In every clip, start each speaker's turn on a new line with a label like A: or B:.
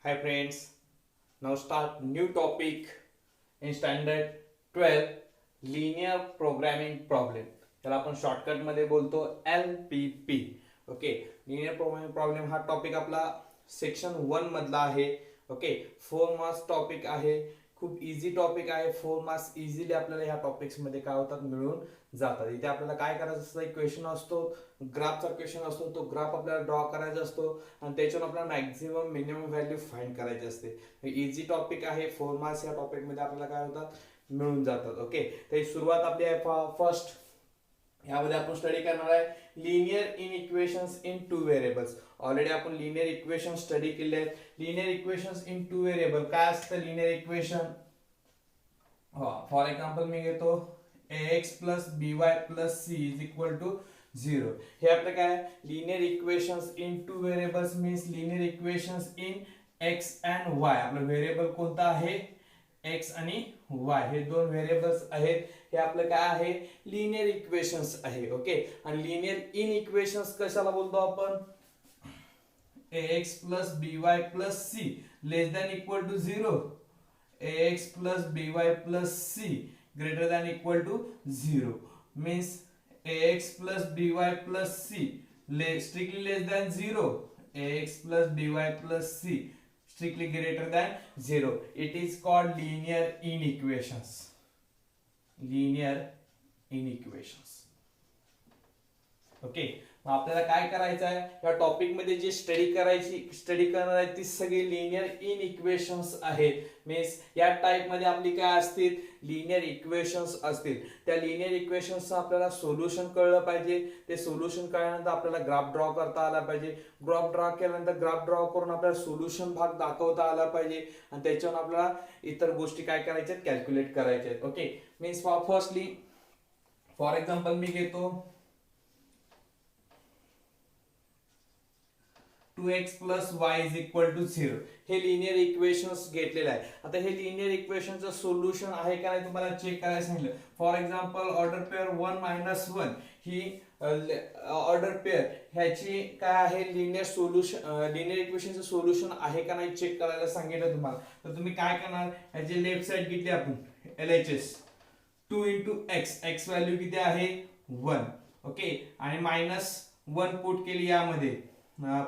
A: Hi friends, now start new topic in standard 12 linear programming problem. त्याला आपण shortcut मध्ये बोलतो LPP. Okay, linear programming problem हा topic आपला सेक्शन 1 मधला आहे. ओके, 4 मार्क्स टॉपिक आहे. खूप इझी टॉपिक आहे. 4 मार्क्स इझिली आपल्याला ह्या टॉपिक्स मध्ये काय होतात मिळून जातात. इथे आपल्याला काय करायचं असतं, एक क्वेश्चन असतो, ग्राफचा क्वेश्चन असतो, तो ग्राफ आपल्याला ड्रॉ करायचा असतो आणि त्याच्यावर आपल्याला मॅक्झिमम मिनिमम व्हॅल्यू फाइंड करायची असते. इझी टॉपिक आहे. 4 मार्क्स या टॉपिक मध्ये आपल्याला काय होतात मिळून जातात. ओके, तर सुरुवात आपली आहे फर्स्ट. यामध्ये आपण स्टडी करणार आहे linear inequations in two variables. Already आपण लिनियर इक्वेशन स्टडी केले आहेत. Linear equations in two variable काय असतं लिनियर इक्वेशन? फॉर एक्झाम्पल मी घेतो ax plus by plus c is equal to 0. हे आपलं काय linear equations in two variables means linear equations in x and y. आपलं व्हेरिएबल कोणता आहे? x आणि y हे दोन व्हेरिएबल्स आहेत. हे आपलं काय आहे लिनियर इक्वेशन्स आहे. ओके, आणि लिनियर इन इक्वेशन्स कशाला बोलतो आपण? ax plus by plus c less than equal to 0. ax plus by plus c greater than equal to 0 means ax plus by plus c strictly less than 0. ax plus by plus c strictly greater than 0. It is called linear inequations. Linear inequations. Okay, मग आपल्याला काय करायचं आहे या topic मध्ये जे study करणार आहे ती सगळी लिनियर इन इक्वेशन्स आहेत. मीन्स या टाइप मध्ये आपली काय असतील लिनियर इक्वेशन्स असतील. त्या लिनियर इक्वेशन्सचं आपल्याला सोल्युशन कळलं पाहिजे. ते सोल्युशन कळल्यानंतर आपल्याला ग्राफ ड्रॉ करता आला पाहिजे. ग्राफ ड्रॉ केल्यानंतर ग्राफ ड्रॉ करून आपल्याला सोल्युशन भाग दाखवता आला पाहिजे आणि त्याच्यावर आपल्याला इतर गोष्टी काय करायच्या कॅल्क्युलेट करायच्या. Okay, means firstly for example मी घेतो 2x plus y is equal to 0. हे लिनियर इक्वेशन्स घेतलेलं आहे. आता हे लिनियर इक्वेशनचं सोल्युशन आहे का नाही तुम्हाला चेक करायला सांगितलं. For example order pair 1 minus 1 he order pair ह्याची काय आहे लिनियर सोल्युशन लिनियर इक्वेशनचं सोल्युशन आहे का नाही चेक करायला सांगितलं तुम्हाला. तर तुम्ही काय करणार ह्याची लेफ्ट साइड घेतली आपण LHS 2 इंटू x व्हॅल्यू किती आहे 1. ओके, आणि मायनस 1 पुट केली यामध्ये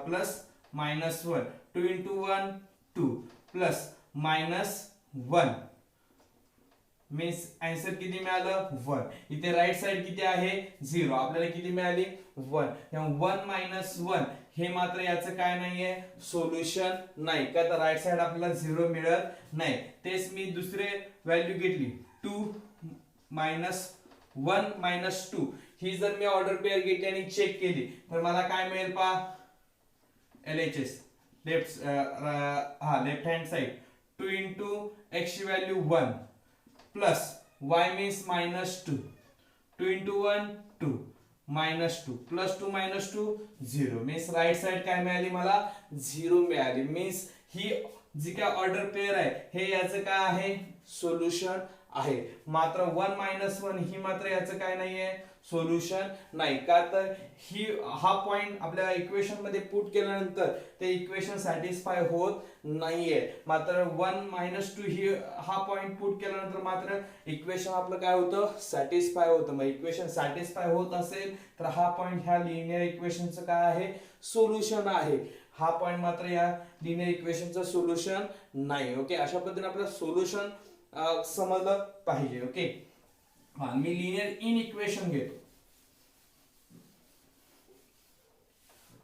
A: plus minus 1 2 into 1 2 plus minus 1 means answer किती मिळालं 1. इथे राईट साइड किती आहे 0. आपल्याला किती मिळाली 1. 1 मायनस 1 हे मात्र याचं काय नाहीये सोल्युशन नाही का, तर राईट साइड आपल्याला 0 मिळत नाही. तेच मी दुसरे व्हॅल्यू घेतली 2 मायनस 1 मायनस 2 ही जर मी ऑर्डर पेअर घेतली आणि चेक केली तर मला काय मिळेल पहा LHS left hand side 2 into x ची value 1 plus y means minus 2 2 into 1 2 minus 2 plus 2 minus 2 0 means right side काय मिळाली मला 0 मिळाली. मीन्स ही जी काय ऑर्डर पेअर आहे हे याचं काय आहे सोल्युशन आहे. मात्र 1 मायनस 1 ही मात्र याचं काय नाहीये सोल्युशन नाही का, तर ही हा पॉइंट आपल्या इक्वेशन मध्ये पुट केल्यानंतर ते इक्वेशन सॅटिस्फाय होत नाहीये. मात्र 1 मायनस 2 ही हा पॉइंट पुट केल्यानंतर मात्र इक्वेशन आपलं काय होतं सॅटिस्फाय होतं. मग इक्वेशन सॅटिस्फाय होत असेल तर हा पॉइंट ह्या लिनियर इक्वेशनचं काय आहे सोल्युशन आहे. हा पॉइंट मात्र या लिनियर इक्वेशनचं सोल्युशन नाही. ओके, अशा पद्धतीने आपलं सोल्युशन समजलं पाहिजे. ओके, हा मी लिनियर इन इक्वेशन घेतो.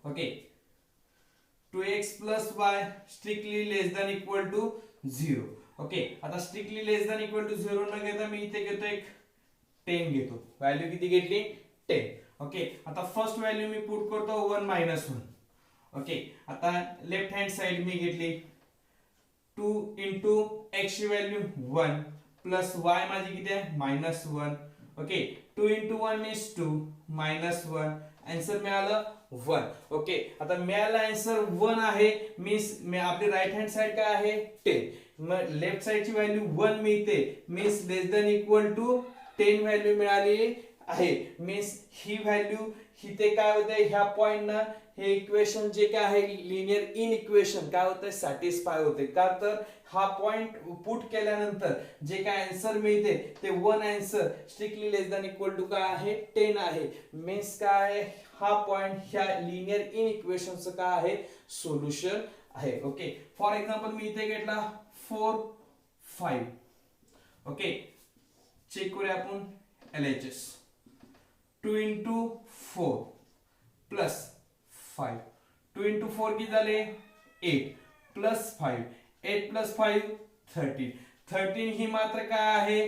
A: Okay, 2x plus y strictly less than equal to 0. Okay, आता strictly less than equal to 0 न घेता मी इथे घेतो एक 10 घेतो. व्हॅल्यू किती घेतली 10. ओके, आता फर्स्ट व्हॅल्यू मी पुट करतो 1 मायनस 1. ओके, आता लेफ्ट हँड साइड मी घेतली 2 इंटू x ची व्हॅल्यू 1 प्लस y माझी किती आहे minus 1. Okay, 2 into 1 means 2 minus 1 answer मिळालं 1. ओके, आता मिळालं आन्सर 1 आहे मीन्स आपली राईट हँड साइड काय आहे 10. मग लेफ्ट साइडची व्हॅल्यू 1 मिळते means less than equal to 10 value मिळाली आहे. मीन्स ही व्हॅल्यू इथे काय होते ह्या पॉइंट ना हे इक्वेशन जे काय आहे लिनियर इन इक्वेशन काय होते सॅटिस्फाय होते का तर हा पॉइंट पुट केल्यानंतर जे काय आन्सर मिळते ते one answer strictly less than equal to काय आहे 10 आहे मीन्स काय आहे हा पॉइंट ह्या लिनियर इन इक्वेशनचं काय आहे सोल्युशन आहे ओके फॉर एक्झाम्पल मी इथे घेतला 4 5 ओके चेक करूया आपण LHS 2 into 4 plus 5 2 into 4 किती झाले 8 plus 5 8 plus 5 13 13 ही मात्र काय आहे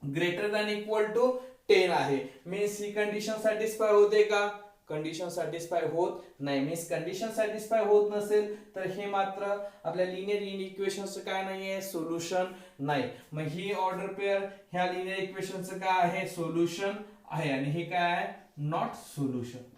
A: ग्रेटर दॅन इक्वल टू 10 आहे मीन्स ही कंडिशन सॅटिस्फाय होते का कंडिशन सॅटिस्फाय होत नाही मीन्स कंडिशन सॅटिस्फाय होत नसेल तर हे मात्र आपल्या लिनियर इन इक्वेशनचं काय नाहीये सोल्युशन नाही मग ही ऑर्डर पेअर ह्या लिनियर इक्वेशनचं काय आहे सोल्युशन आहे आणि हे काय आहे नॉट सोल्युशन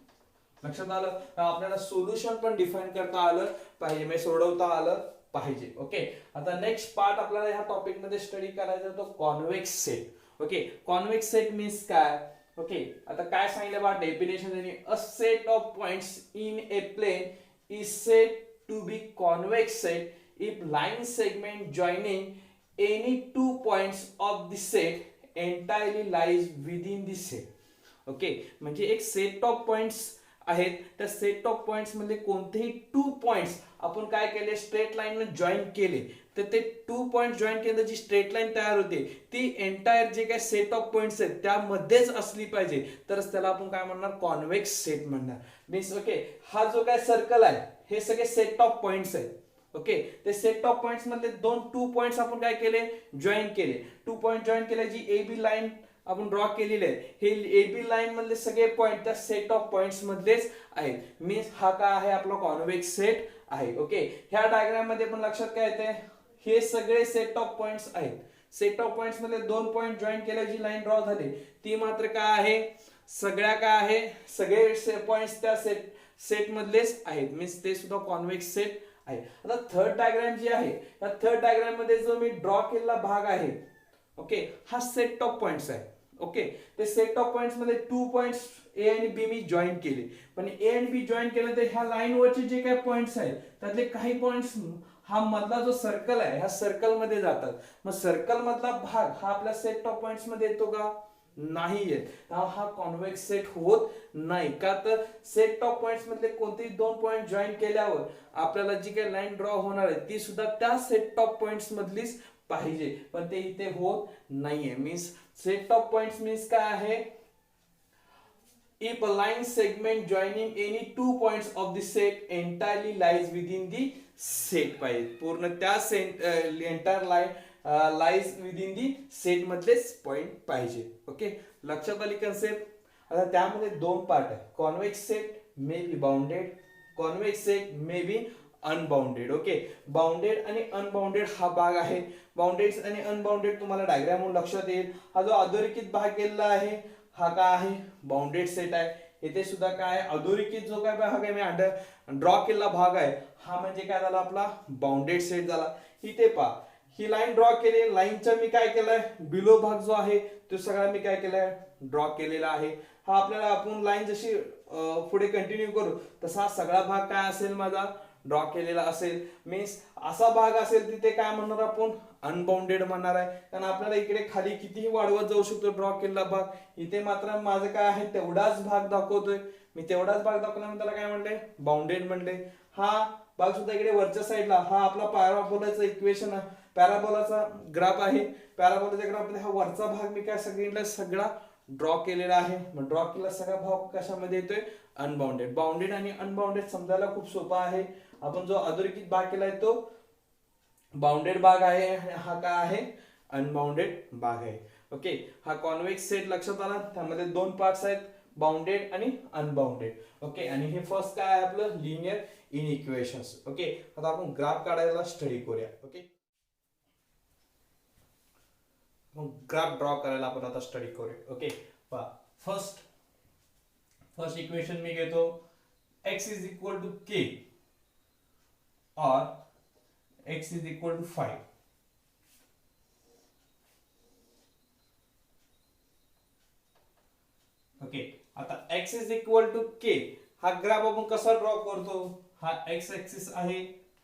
A: लक्षात आलं आपल्याला सोल्युशन पण डिफाइन करता आलं पाहिजे म्हणजे सोडवता आलं पाहिजे ओके आता नेक्स्ट पार्ट आपल्याला ह्या टॉपिक मध्ये स्टडी करायचा तो convex set okay convex set means काय ओके आता काय सांगितलं बा डेफिनेशन त्यांनी a set of points in a plane is said to be convex set if line segment joining any two points of the set entirely lies within the set okay म्हणजे एक set of points आहेत त्या set of points मध्ये कोणतेही 2 points आपण काय केले straight line ने जॉईन केले तर ते 2 पॉइंट जॉईन केल्यानंतर जी स्ट्रेट लाईन तयार होते ती एंटायर जे काय सेट ऑफ पॉइंट्स आहेत त्यामध्येच असली पाहिजे तरच त्याला आपण काय म्हणणार कॉन्वेक्स सेट म्हणणार मीन्स ओके हा जो काय सर्कल आहे हे सगळे सेट ऑफ पॉइंट्स आहेत ओके ते सेट ऑफ पॉइंट्स मधले 2 पॉइंट्स आपण काय केले जॉईन केले 2 पॉइंट जॉईन केले जी AB लाईन आपण ड्रॉ केलेले आहे हे AB लाईन मधले सगळे पॉइंट त्या सेट ऑफ पॉइंट्स मधलेच आहेत मीन्स हा काय आहे आपला कॉन्वेक्स सेट आहे ओके ह्या डायग्राम मध्ये पण लक्षात काय येते हे सगळे सेट ऑफ पॉइंट्स आहेत सेट ऑफ पॉइंट्स मधले 2 पॉइंट जॉईन केल्या जी लाईन ड्रॉ झाली ती मात्र काय आहे सगळ्या काय आहे सगळे पॉइंट्स त्या सेट मधलेच आहेत मीन्स ते सुद्धा कॉन्वेक्स सेट आहे आता थर्ड डायग्राम जी आहे त्या थर्ड डायग्राम मध्ये जो मी ड्रॉ केलेला भाग आहे ओके हा सेट ऑफ पॉइंट्स आहे ओके ते सेट ऑफ पॉइंट्स मध्ये 2 पॉइंट्स A आणि B मी जॉईन केले पण A आणि B जॉईन केले तर ह्या लाईन वरचे जे काही पॉइंट्स आहेत त्यातले काही पॉइंट्स हा मधला जो सर्कल आहे ह्या सर्कल मध्ये जातात मग सर्कल मधला भाग हा आपल्या सेट ऑफ पॉइंट्स मध्ये येतो का नाही येत हा कॉन्वेक्स सेट होत नाही का तर सेट ऑफ पॉइंट्स मधले कोणतेही 2 पॉइंट जॉईन केल्यावर आपल्याला जी काही लाईन ड्रॉ होणार आहे ती सुद्धा त्या सेट ऑफ पॉइंट्स मधलीच पाहिजे पण ते इथे होत नाहीये means set of points means काय आहे if a line segment joining any 2 points of the set entirely lies within the set पाहिजे पूर्ण त्या एंटायर लाईन लाइज विदिन दी सेट मधलेच पॉइंट पाहिजे ओके लक्षात आली कन्सेप्ट आता त्यामध्ये 2 पार्ट आहे convex set may be bounded convex set may be unbounded okay bounded आणि अनबाउंडेड हा भाग आहे बाउंडेड आणि अनबाउंडेड तुम्हाला डायग्राम म्हणून लक्षात येईल हा जो अधोरेखित भाग केलेला आहे हा काय आहे बाउंडेड सेट आहे इथे सुद्धा काय अधोरेखित जो काय भाग आहे मी ड्रॉ केलेला भाग आहे हा म्हणजे काय झाला आपला बाउंडेड सेट झाला इथे पहा ही लाईन ड्रॉ केली लाईनचा मी काय केलंय बिलो भाग जो आहे तो सगळा मी काय केलाय ड्रॉ केलेला आहे हा आपल्याला आपण लाईन जशी पुढे कंटिन्यू करू तसा हा सगळा भाग काय असेल माझा ड्रॉ केलेला असेल मीन्स असा भाग असेल तिथे काय म्हणणार आपण अनबाउंडेड म्हणणार आहे कारण आपल्याला इकडे खाली कितीही वाढवत जाऊ शकतो ड्रॉ केलेला भाग इथे मात्र माझं काय आहे तेवढाच भाग दाखवतोय मी तेवढाच भाग दाखवल्यामुळे त्याला काय म्हणले बाउंडेड म्हणले हा भाग सुद्धा इकडे वरच्या साईडला हा आपला पॅराबोलाचा इक्वेशन पॅराबोलाचा ग्राफ आहे पॅराबोलाच्या ग्राफ मध्ये हा वरचा भाग मी काय सांगितलं सगळा ड्रॉ केलेला आहे मग ड्रॉ केलेला सगळा भाग कशामध्ये येतोय अनबाउंडेड बाउंडेड आणि अनबाउंडेड समजायला खूप सोपा आहे आपण जो अधोरेखित भाग केलाय तो बाउंडेड भाग आहे हा काय आहे अनबाउंडेड भाग आहे ओके हा कॉन्वेक्स सेट लक्षात आला त्यामध्ये 2 पार्ट्स आहेत बाउंडेड आणि अनबाउंडेड ओके आणि हे फर्स्ट काय आहे आपलं लिनियर इन इक्वेशन्स ओके आता आपण ग्राफ काढायला स्टडी करूया ओके ग्राफ ड्रॉ करायला आपण आता स्टडी करूया ओके फर्स्ट इक्वेशन मी घेतो x is equal to k or x is equal to 5 okay आता x is equal to k हा ग्राफ आपण कसा ड्रॉ करतो, हा एक्स ऍक्सिस आहे,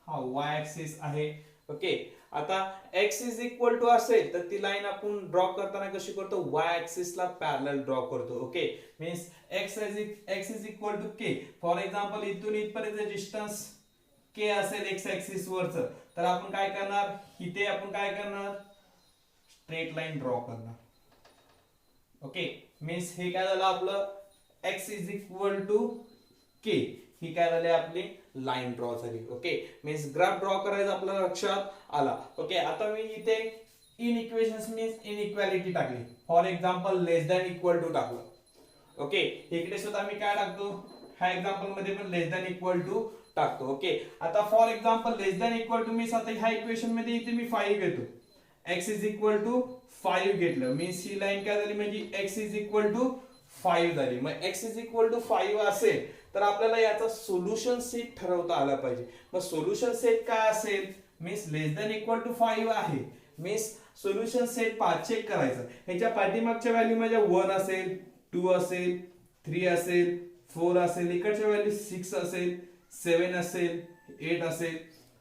A: हा वाय ऍक्सिस आहे. ओके, आता x इज इक्वल टू असेल तर ती लाईन आपण ड्रॉ करताना कशी करतो, वाय ऍक्सिस ला पॅरलल ड्रॉ करतो. Okay, means x is equal to k. For example इथून इथपर्यंत डिस्टन्स k असेल x ऍक्सिस वरच, तर आपण काय करणार, इथे आपण काय करणार, स्ट्रेट लाईन ड्रॉ करणार. ओके, मीन्स हे काय झालं आपलं x is equal to k, ही काय झाली आपली लाईन ड्रॉ झाली. ओके, मीन्स ग्राफ ड्रॉ करायचं आपल्या लक्षात आला. ओके, आता मी इथे इन इक्वेशन्स मीन्स इनइक्वालिटी टाकली. For example less than equal to टाकलं. ओके, इकडे सुद्धा मी काय टाकतो, ह्या एक्झाम्पल मध्ये पण लेस दॅन इक्वल टू टाकतो. ओके, आता for example less than equal to means आता ह्या इक्वेशन मध्ये इथे मी 5 घेतो, x इज इक्वल टू 5 घेतलं, मीन्स ही लाईन काय झाली म्हणजे x इज इक्वल टू 5 झाली. मग x इज इक्वल टू 5 असेल तर आपल्याला याचा सोल्युशन सेट ठरवता आला पाहिजे. मग सोल्युशन सेट काय असेल, means less than equal to 5 आहे, मीन्स सोल्युशन सेट चेक करायचं. ह्याच्या पाठीमागच्या व्हॅल्यू माझ्या 1 असेल, 2 असेल, 3 असेल, 4 असेल, इकडच्या व्हॅल्यू 6 असेल, 7 असेल, 8 असेल.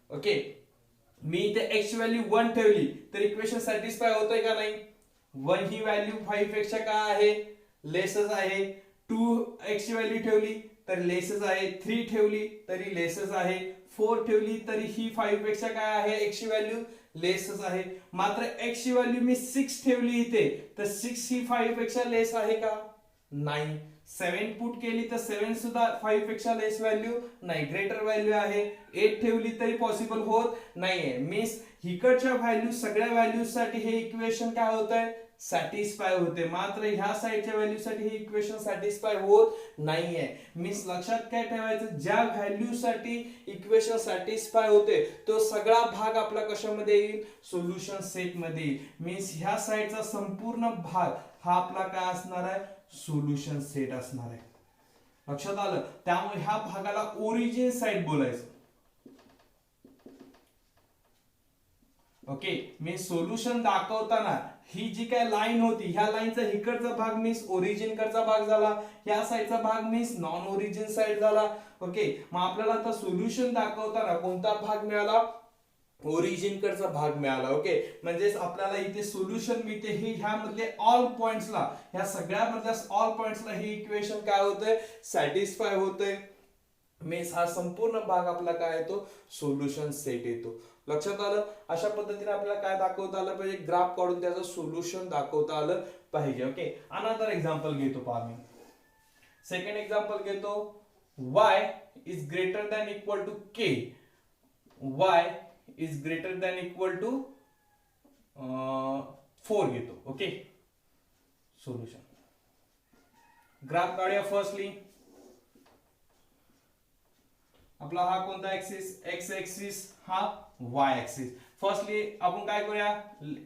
A: ओके, मी इथे x ची व्हॅल्यू 1 ठेवली तर इक्वेशन सॅटिस्फाय होतंय का नाही. 1 ही व्हॅल्यू 5 पेक्षा काय आहे, लेसच आहे. 2 x ची व्हॅल्यू ठेवली तर लेसच आहे, 3 ठेवली तरी लेसच आहे, 4 ठेवली तरी ही 5 पेक्षा काय आहे, x ची व्हॅल्यू लेसच आहे. मात्र x ची व्हॅल्यू मी 6 ठेवली इथे तर 6 ही 5 पेक्षा लेस आहे का, नाही. 7 पुट केली तर 7 सुद्धा 5 पेक्षा लेस व्हॅल्यू नाही, ग्रेटर व्हॅल्यू आहे. 8 ठेवली तरी पॉसिबल होत नाहीये. मीन्स इकडच्या व्हॅल्यू सगळ्या व्हॅल्यूज साठी हे इक्वेशन काय होतंय, सॅटिस्फाय होते. मात्र ह्या साईडच्या व्हॅल्यू साठी हे इक्वेशन सॅटिस्फाय होत नाहीये. मीन्स लक्षात काय ठेवायचं, ज्या व्हॅल्यू साठी इक्वेशन सॅटिस्फाय होते तो सगळा भाग आपला कशामध्ये येईल, सोल्युशन सेट मध्ये येईल. मीन्स ह्या साईडचा संपूर्ण भाग हा आपला काय असणार आहे, सोल्युशन सेट असणार आहे. लक्षात आलं, त्यामुळे ह्या भागाला ओरिजिन साइड बोलायचं. ओके, मी सोल्युशन दाखवताना ही जी काय लाईन होती, ह्या लाईनचा इकडचा भाग मीन्स ओरिजिन कडचा भाग झाला, ह्या साईडचा भाग मीन्स नॉन ओरिजिन साइड झाला. ओके, मग आपल्याला आता सोल्युशन दाखवताना कोणता भाग मिळाला, ओरिजिन कडचा भाग मिळाला. ओके, म्हणजे आपल्याला इथे सोल्युशन मिळते हे ह्या मधले ऑल पॉइंट्सला, ह्या सगळ्या मधल्या ऑल पॉइंट्सला हे इक्वेशन काय होतंय, सॅटिस्फाय होतंय. मीन्स हा संपूर्ण भाग आपला काय येतो, सोल्युशन सेट येतो. लक्षात आलं, अशा पद्धतीने आपल्याला काय दाखवता आलं पाहिजे, ग्राफ काढून त्याचं सोल्युशन दाखवता आलं पाहिजे. ओके, अनदर एक्झाम्पल घेतो पहा मी. सेकंड एक्झाम्पल घेतो, y is greater than equal to k. y is greater than equal to 4 घेतो. ओके, सोल्युशन ग्राफ काढूया. फर्स्टली आपला हा कोणता ऍक्सिस, x ऍक्सिस, हा y ऍक्सिस. फर्स्टली आपण काय करूया,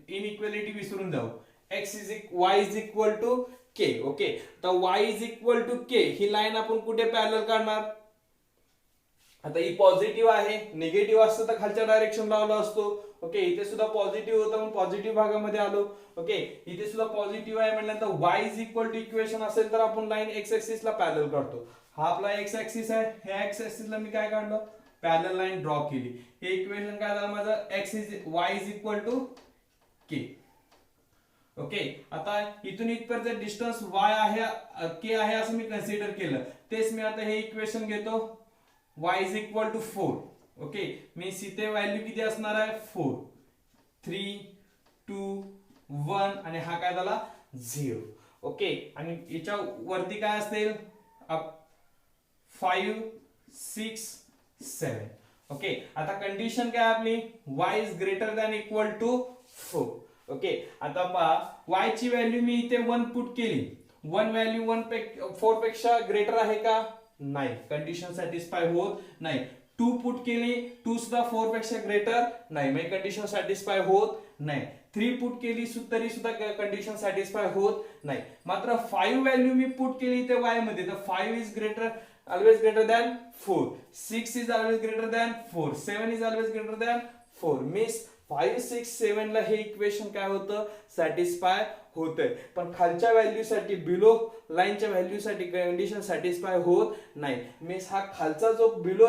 A: इनइक्वालिटी विसरून जाऊ. y is equal to k. Okay, तर y is equal to k ही लाईन आपण कुठे पॅरलल काढणार, आता ही पॉझिटिव्ह आहे, निगेटिव्ह असतं तर खालच्या डायरेक्शन लावला असतो. ओके, इथे सुद्धा पॉझिटिव्ह होतं म्हणून पॉझिटिव्ह भागामध्ये आलो. ओके, इथे सुद्धा पॉझिटिव्ह आहे म्हटल्यानंतर y is equal to equation असेल तर आपण लाईन x ऍक्सिस ला पॅरलल काढतो. हा आपला x ऍक्सिस आहे, ह्या x ऍक्सिस ला मी काय काढलं, पॅरलल लाईन ड्रॉ केली. हे इक्वेशन काय झालं माझं, y is equal to k. Okay, आता इथून इथपर्यंत डिस्टन्स y आहे, k आहे असं मी कन्सिडर केलं. तेच मी आता हे इक्वेशन घेतो, y is equal to 4. Okay, मी इथे व्हॅल्यू किती असणार आहे, 4, 3, 2, 1 आणि हा काय झाला 0. ओके, आणि याच्या वरती काय असेल, 5, 6, 7. ओके, आता कंडिशन काय आपली, y is greater than equal to 4. Okay, आता पहा y ची व्हॅल्यू मी इथे 1 पुट केली. 1 व्हॅल्यू 4 पेक्षा ग्रेटर आहे का, नाही, कंडिशन सॅटिस्फाय होत नाही. 2 पुट केली, 2 सुद्धा 4 पेक्षा ग्रेटर नाही, म्हणजे कंडिशन सॅटिस्फाय होत नाही. 3 पुट केली तरी सुद्धा कंडिशन सॅटिस्फाय होत नाही. मात्र 5 व्हॅल्यू मी पुट केली इथे y मध्ये, तर 5 is greater, always greater than 4, 6 is always greater than 4, 7 is always greater than 4. Means 5 6 7 ला हे इक्वेशन काय होतं सॅटिस्फाय होतंय, पण खालच्या व्हॅल्यूसाठी बिलो लाईनच्या व्हॅल्यूसाठी कंडिशन सॅटिस्फाय होत नाही. मीन्स हा खालचा जो बिलो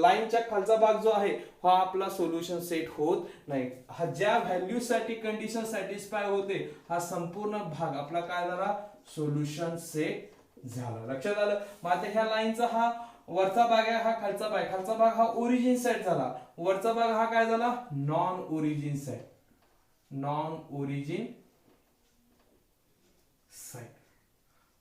A: लाईनच्या खालचा भाग जो आहे हा आपला सोल्युशन सेट होत नाही. हा ज्या व्हॅल्यूसाठी कंडिशन सॅटिस्फाय होते हा संपूर्ण भाग आपला काय झाला सोल्युशन सेट झाला. लक्षात आलं. मग आता ह्या लाईनचा हा वरचा भाग आहे हा खालचा भाग, खालचा भाग हा ओरिजिन साइड झाला, वरचा भाग हा काय झाला non origin side, non origin side.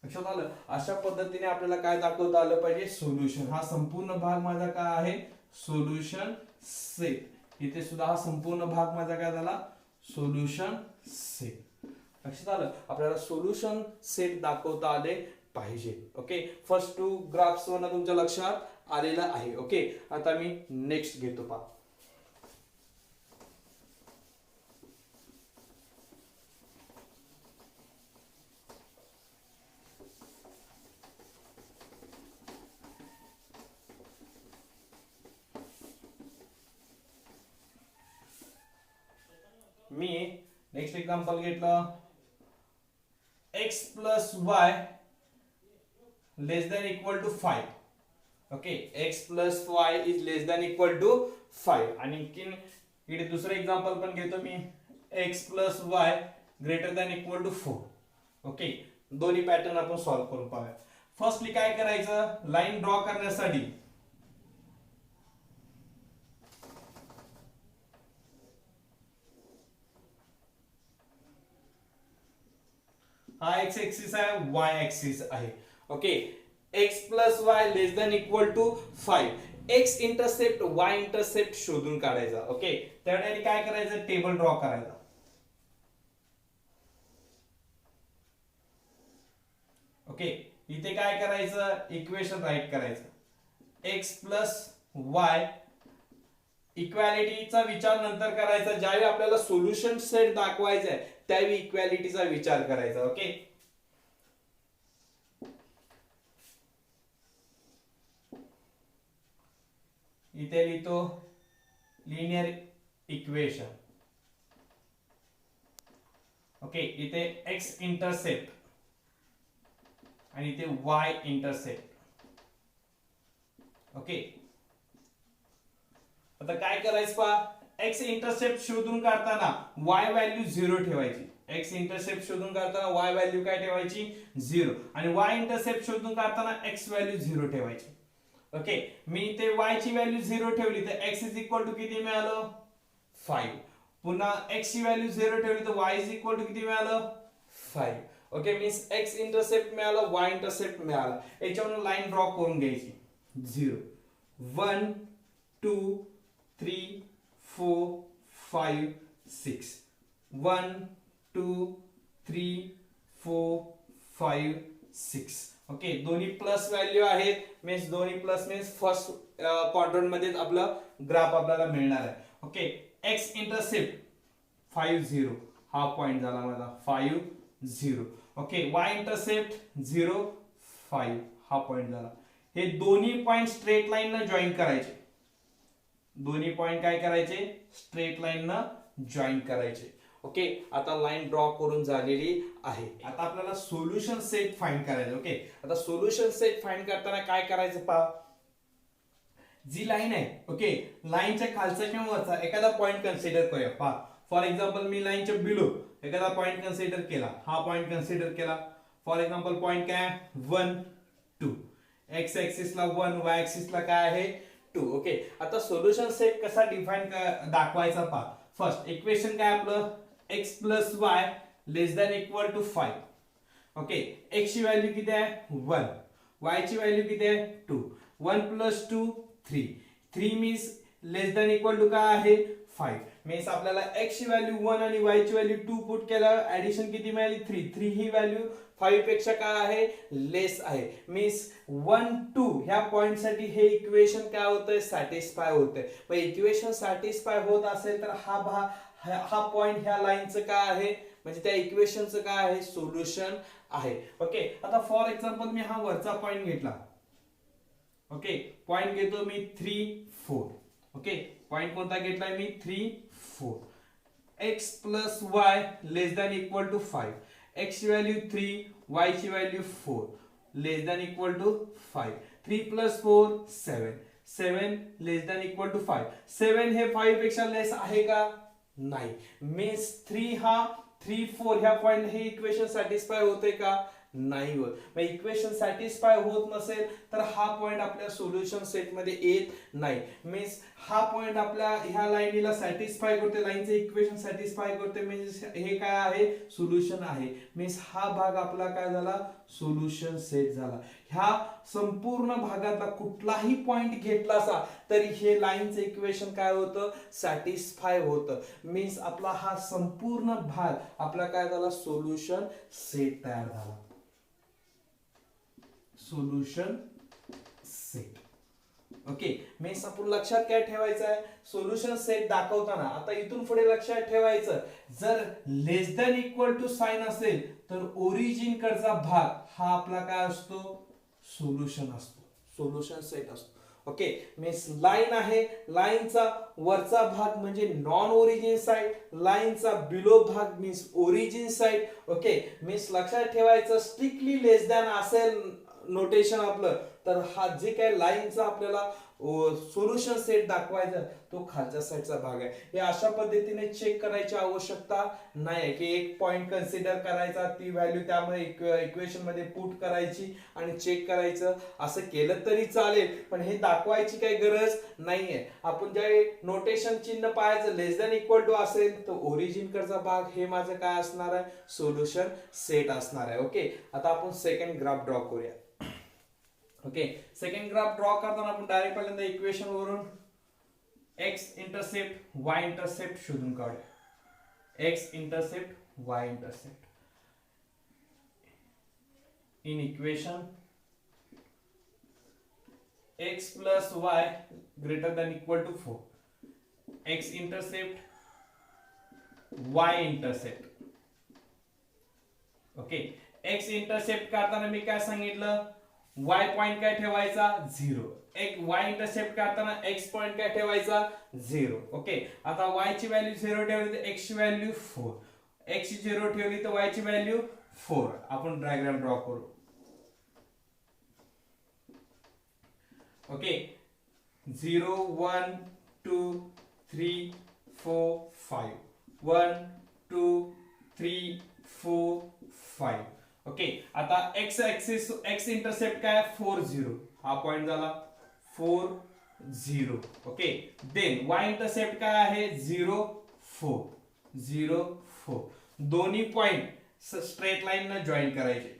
A: लक्षात आलं. अशा पद्धतीने आपल्याला काय दाखवता आलं पाहिजे सोल्युशन. हा संपूर्ण भाग माझा काय आहे सोल्युशन सेट. इथे सुद्धा हा संपूर्ण भाग माझा काय झाला सोल्युशन सेट. लक्षात आलं. आपल्याला सोल्युशन सेट दाखवता आले पाहिजे. ओके, फर्स्ट 2 ग्राफ्स वरनं तुमच्या लक्षात आलेला आहे. ओके, आता मी नेक्स्ट घेतो पहा. मी नेक्स्ट एक्झाम्पल घेतलं x plus y less than equal to 5. Okay, x plus y is less than equal to 5. आणि इकडे दुसरं एक्झाम्पल पण घेतो मी x plus y greater than equal to 4. Okay, दोन्ही पॅटर्न आपण सॉल्व्ह करून पाहूया. फर्स्टली काय करायचं लाईन ड्रॉ करण्यासाठी हा x एक्सिस आहे y एक्सिस आहे. Okay, x plus y less than equal to 5. x intercept y intercept शोधून काढायचा. ओके, त्यासाठी काय करायचं टेबल ड्रॉ करायचा. ओके, इथे काय करायचं इक्वेशन राईट करायचं. x प्लस वाय इक्वॅलिटीचा विचार नंतर करायचा. ज्यावेळी आपल्याला सोल्युशन सेट दाखवायचा आहे त्यावेळी इक्वॅलिटीचा विचार करायचा. ओके, इथे लिहितो लिनियर इक्वेशन. ओके, इथे x इंटरसेप्ट आणि इथे y इंटरसेप्ट. ओके, आता काय करायचं पहा x इंटरसेप्ट शोधून काढताना y व्हॅल्यू 0 ठेवायची. x इंटरसेप्ट शोधून काढताना y व्हॅल्यू काय ठेवायची 0 आणि y इंटरसेप्ट शोधून काढताना x व्हॅल्यू 0 ठेवायची. ओके, मी इथे y ची व्हॅल्यू 0 ठेवली तर x इज इक्वल टू किती मिळालं 5. पुन्हा x ची व्हॅल्यू 0 ठेवली तर y इज इक्वल टू किती मिळालं 5. ओके, मीन्स x इंटरसेप्ट मिळाला y इंटरसेप्ट मिळाला. याच्यावरून लाईन ड्रॉ करून घ्यायची. 0 1 2 3 4 5 6 1 2 3 4 5 6. ओके, दोन्ही प्लस व्हॅल्यू आहेत. मीन्स दोन्ही प्लस मीन्स फर्स्ट क्वाड्रंट मध्ये आपला ग्राफ आपल्याला मिळणार आहे. ओके, x इंटरसेप्ट 5 0 हा पॉइंट झाला माझा 5 0. ओके, y इंटरसेप्ट 0 5 हा पॉइंट झाला. हे दोन्ही पॉइंट स्ट्रेट लाईन न जॉईन करायचे. दोन्ही पॉइंट काय करायचे स्ट्रेट लाईन न जॉईन करायचे. ओके, आता लाईन ड्रॉ करून झालेली आहे. आता आपल्याला सोल्युशन सेट फाइंड करायचं. ओके, आता सोल्युशन सेट फाइंड करताना काय करायचं पहा. जी लाईन आहे ओके लाईनच्या खालचा किंवा वरचा एखादा पॉइंट कन्सिडर करूया. पहा फॉर एक्झाम्पल मी लाईनच्या बिलो एखादा पॉइंट कन्सिडर केला. हा पॉइंट कन्सिडर केला. फॉर एक्झाम्पल पॉइंट काय 1 2. एक्स ऍक्सिस ला 1 वाय ऍक्सिस ला काय आहे 2. ओके, आता सोल्युशन सेट कसा डिफाइन दाखवायचा पहा. फर्स्ट इक्वेशन काय आपलं x plus y less than equal to 5. Okay, x ची व्हॅल्यू किती आहे 1, y ची व्हॅल्यू किती आहे 2. 1 plus 2 3. 3 means less than equal to काय आहे 5. मीन्स आपल्याला x ची व्हॅल्यू 1 आणि y ची व्हॅल्यू 2 पुट केल्यावर ऍडिशन किती मिळाली 3. 3 ही व्हॅल्यू 5 पेक्षा काय आहे लेस आहे. मीन्स 1 2 ह्या पॉइंट साठी हे इक्वेशन काय होतंय सॅटिस्फाय होतंय. मग इक्वेशन सॅटिस्फाय होत असेल तर हा पॉइंट ह्या लाईनचं काय आहे म्हणजे त्या इक्वेशनचं काय आहे सोल्युशन आहे. ओके, आता फॉर एक्झाम्पल मी हा वरचा पॉइंट घेतला. ओके, पॉइंट घेतो मी 3 4. ओके, पॉइंट कोणता घेतलाय मी 3 4. x plus y less than equal to 5. x ची व्हॅल्यू 3, y ची value 4 less than equal to 5. 3 plus 4 7. 7 less than equal to 5. 7 हे 5 पेक्षा लेस आहे का? नाही. मीन्स 3 हा 3 4 ह्या पॉइंट हे इक्वेशन सॅटिस्फाय होते का? नाही होत. मग इक्वेशन सॅटिस्फाय होत नसेल तर हा पॉइंट आपल्या सोल्युशन सेट मध्ये येत नाही. मीन्स हा पॉइंट आपल्या ह्या लाईनीला सॅटिस्फाय करते, लाईनचे इक्वेशन सॅटिस्फाय करते, मीन्स हे काय आहे? सोल्युशन आहे. मीन्स हा भाग आपला काय झाला? सोल्युशन सेट झाला. ह्या संपूर्ण भागातला कुठलाही पॉइंट घेतला असा तरी हे लाईनचे इक्वेशन काय होतं? सॅटिस्फाय होतं. मीन्स आपला हा संपूर्ण भाग आपला काय झाला? सोल्युशन सेट तयार झाला. Solution set. ओके. मीन्स आपण लक्षात काय ठेवायचं आहे? सोल्युशन सेट दाखवताना आता इथून पुढे लक्षात ठेवायचं, जर लेस दॅन इक्वल टू साइन असेल तर ओरिजिन कडचा भाग हा आपला काय असतो? सोल्युशन असतो, सोल्युशन सेट असतो. ओके. मीन्स लाईन आहे, लाईनचा वरचा भाग म्हणजे नॉन ओरिजिन साइड, लाईनचा बिलो भाग means origin side. Okay. Means लक्षात ठेवायचं, स्ट्रिक्टली लेस दॅन असेल नोटेशन आपलं तर हा जे काय लाईनचा आपल्याला सोल्युशन सेट दाखवायचा तो खालच्या साईडचा भाग आहे. हे अशा पद्धतीने चेक करायची आवश्यकता नाही की एक पॉइंट कन्सिडर करायचा, ती व्हॅल्यू त्यामध्ये इक्वेशन मध्ये पुट करायची आणि चेक करायचं. असं केलं तरी चालेल पण हे दाखवायची काही गरज नाहीये. आपण ज्या नोटेशन चिन्ह पाहायचं लेस दॅन इक्वल टू असेल तर ओरिजिन कडचा भाग हे माझं काय असणार आहे? सोल्युशन सेट असणार आहे. ओके. आता आपण सेकंड ग्राफ ड्रॉ करूया. ओके. सेकंड ग्राफ ड्रॉ करताना आपण डायरेक्ट पहिल्यांदा इक्वेशन वरून x इंटरसेप्ट y इंटरसेप्ट शोधून काढूया. x intercept y intercept inequation x plus y greater than equal to 4. x intercept y intercept. Okay. x intercept काढताना मी काय सांगितलं? y पॉइंट काय ठेवायचा? 0. एक y इंटरसेप्ट काढताना x पॉइंट काय ठेवायचा? 0. ओके. आता y ची व्हॅल्यू 0 ठेवली तर x ची व्हॅल्यू 4. x ची 0 ठेवली तर y ची व्हॅल्यू 4. आपण डायग्राम ड्रॉ करू. ओके. 0 1 2 3 4 5. 1 2 3 4 5. ओके. आता x ऍक्सिस x इंटरसेप्ट काय? 4 0. हा पॉइंट झाला 4 0. ओके. देन y इंटरसेप्ट काय आहे? 0 4 0 4. दोन्ही पॉइंट स्ट्रेट लाईन न जॉईन करायचे.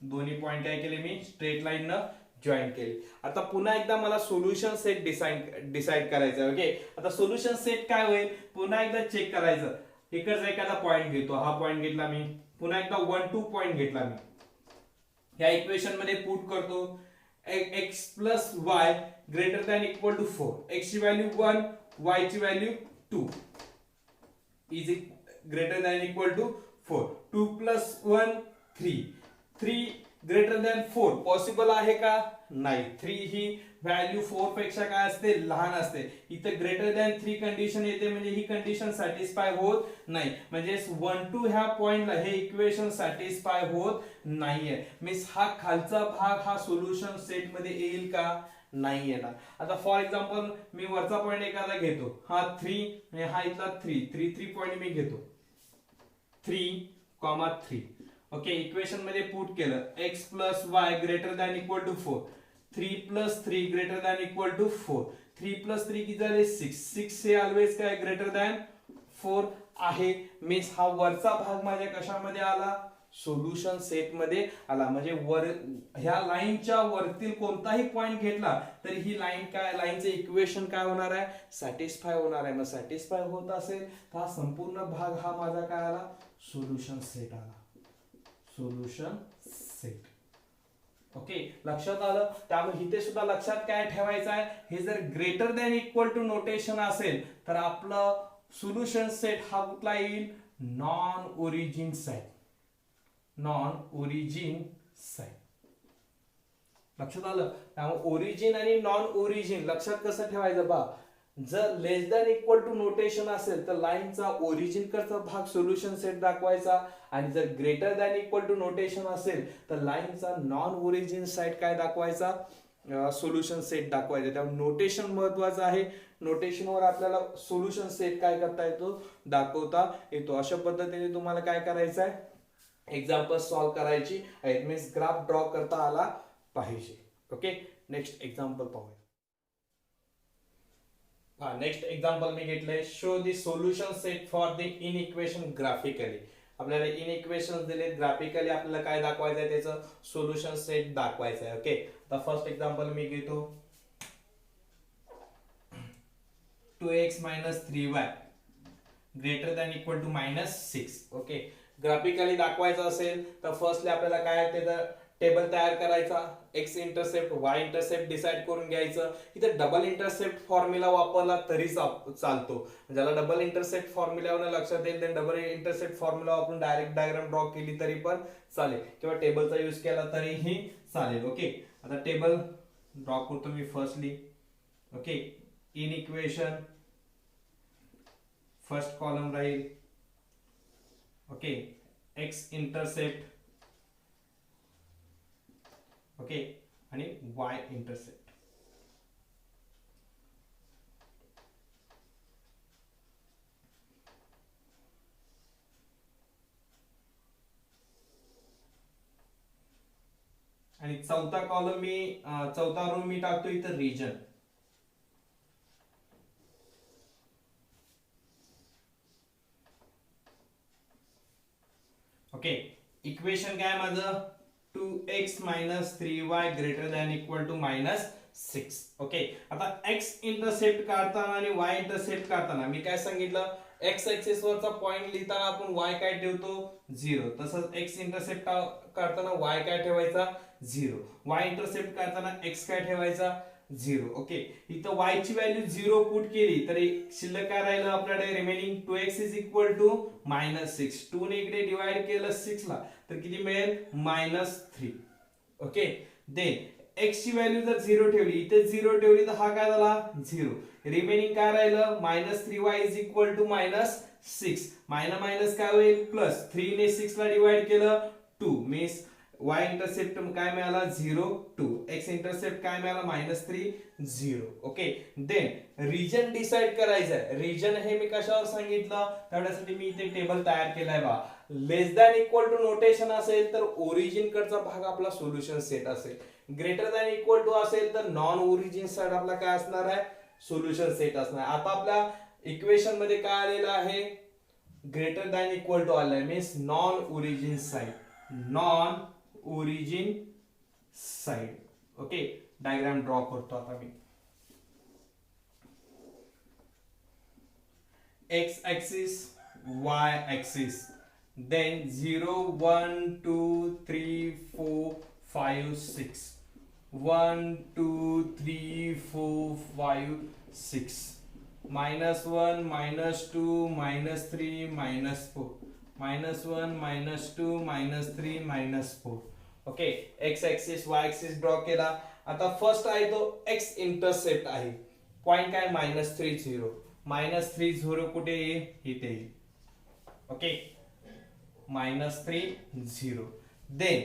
A: दोन्ही पॉइंट काय केले मी? स्ट्रेट लाईन न जॉईन केले. आता पुन्हा एकदा मला सोल्युशन सेट डिसाइड करायचं. ओके. आता सोल्युशन सेट काय होईल? पुन्हा एकदा चेक करायचं. इकडचा एखादा पॉइंट घेतो, हा पॉइंट घेतला मी, पुन्हा एकदा 1 2 पॉइंट घेतला मी, या इक्वेशन मध्ये पुट करतो. x plus y greater than equal to 4. x ची व्हॅल्यू 1, y ची value 2 is greater than equal to 4. 2 plus 1 3. 3 greater than 4 possible आहे का? नाही. 3 ही व्हॅल्यू 4 पेक्षा काय असते? लहान असते. इथं ग्रेटर दॅन 3 कंडिशन येते म्हणजे ही कंडिशन सॅटिस्फाय होत नाही. म्हणजे 1 2 ह्या पॉइंटला हे इक्वेशन सॅटिस्फाय होत नाहीये. मीन्स हा खालचा भाग हा सोल्युशन सेट मध्ये येईल का? नाही येणार. आता फॉर एक्झाम्पल मी वरचा पॉइंट एखादा घेतो, हा 3 हा इथला 3 पॉइंट मी घेतो. 3,3. ओके. इक्वेशन मध्ये पुट केलं. x plus y greater than equal to 4. 3 plus 3 greater than equal to 4. 3 plus 3 किती झाले? 6. 6 हे ऑलवेज काय? ग्रेटर दॅन 4 आहे. मीन्स हा वरचा भाग माझ्या कशामध्ये आला? सोल्युशन सेट मध्ये आला. म्हणजे वर ह्या लाईनच्या वरतील कोणताही पॉइंट घेतला तरी ही लाईन काय? लाईनचे इक्वेशन काय होणार आहे? सॅटिस्फाय होणार आहे. मग सॅटिस्फाय होत असेल तर हा संपूर्ण भाग हा माझा काय आला? सोल्युशन सेट आला. Solution set. ओके. लक्षात आलं. त्यामुळे इथे सुद्धा लक्षात काय ठेवायचं आहे? हे जर greater than equal to notation असेल तर आपलं सोल्युशन सेट हा कुठला येईल? Non origin side. Non origin side. लक्षात आलं. त्यामुळे ओरिजिन आणि नॉन ओरिजिन लक्षात कसं ठेवायचं बा, जर लेस दॅन इक्वल टू नोटेशन असेल तर लाईनचा ओरिजिन कडचा भाग सोल्युशन सेट दाखवायचा, आणि जर greater than equal to notation असेल तर लाईनचा नॉन ओरिजिन साइड काय दाखवायचा, सोल्युशन सेट दाखवायचा. त्यामुळे नोटेशन महत्वाचं आहे. नोटेशनवर आपल्याला सोल्युशन सेट काय करता येतो, दाखवता येतो. अशा पद्धतीने तुम्हाला काय करायचं आहे, एक्झाम्पल सॉल्व्ह करायची आहेत, मीन्स ग्राफ ड्रॉ करता आला पाहिजे. ओके, नेक्स्ट एक्झाम्पल पाहूया. नेक्स्ट एक्झाम्पल मी घेतलंय, show the solution set for the inequation graphically. आपल्याला इनइक्वेशन दिले, ग्राफिकली आपल्याला काय दाखवायचं आहे, त्याचं सोल्युशन सेट दाखवायचं आहे. ओके, तर फर्स्ट एक्झाम्पल मी घेतो, 2x - 3y greater than equal to -6. Okay, graphically दाखवायचं असेल तर फर्स्टली आपल्याला काय त्याचं टेबल तयार करायचा, x intercept y intercept decide करून घ्यायचं. इथे डबल इंटरसेप्ट फॉर्म्युला वापरला तरी चालतो. ज्याला डबल इंटरसेप्ट फॉर्म्युलावर लक्षात येईल ते डबल इंटरसेप्ट फॉर्म्युला वापरून डायरेक्ट डायग्राम ड्रॉ केली तरी पण चालेल, किंवा टेबलचा यूज केला तरीही चालेल. ओके, आता टेबल ड्रॉ करतो मी firstly. Okay, inequation first column राहील. ओके, एक्स इंटरसेप्ट, ओके, आणि वाय इंटरसेप्ट. आणि चौथा कॉलम मी चौथा रो मी टाकतो इथं रिजन. ओके, इक्वेशन काय माझं, 2x - 3y greater than equal to -6. Okay, आता x इंटरसेप्ट काढताना आणि y इंटरसेप्ट काढताना मी काय सांगितलं, x ऍक्सिस वरचा पॉइंट लिहिताना आपण y काय ठेवतो, 0. तसंच x इंटरसेप्ट काढताना y काय ठेवायचा, 0. y इंटरसेप्ट काढताना x काय ठेवायचा, 0. ओके, इथं y ची व्हॅल्यू 0 पुट केली तर शिल्लक काय राहिलं आपल्याकडे, रिमेनिंग 2x -6. 2 ने इकडे डिवाइड केलं 6 ला तर किती मिळेल, -3. ओके, देन x ची व्हॅल्यू जर 0 ठेवली, इथे 0 ठेवली तर हा काय झाला, 0. रिमेनिंग काय राहिलं, -3y -6. मायनस काय होईल, प्लस. 3 ने 6 ला डिवाइड केलं 2, मीन्स y इंटरसेप्ट काय मिळाला, 0 2. x इंटरसेप्ट काय मिळाला, -3 0. ओके, देन रिजन डिसाइड करायचं आहे. रिजन हे मी कशावर सांगितलं, त्यासाठी मी इथे टेबल तयार केलाय बा. लेस दॅन इक्वल टू नोटेशन असेल तर ओरिजिन कडचा भाग आपला सोल्युशन सेट असेल. ग्रेटर दॅन इक्वल टू असेल तर नॉन ओरिजिन साइड आपला काय असणार आहे, सोल्युशन सेट असणार. आता आपल्या इक्वेशन मध्ये काय आलेलं आहे, ग्रेटर दॅन इक्वल टू आलेलं आहे, means non origin side, non origin side. Okay, diagram draw करतो आता मी. X axis, Y axis, then 0 1 2 3 4 5 6, 1 2 3 4 5 6, -1 -2 -3 -4, -1 -2 -3 -4. Okay, x axis Y axis draw केला. आता फर्स्ट आहे तो एक्स इंटरसेप्ट आहे, पॉइंट काय, -3 0. -3 0 कुठे येईल, इथे येईल. ओके, -3 0. देन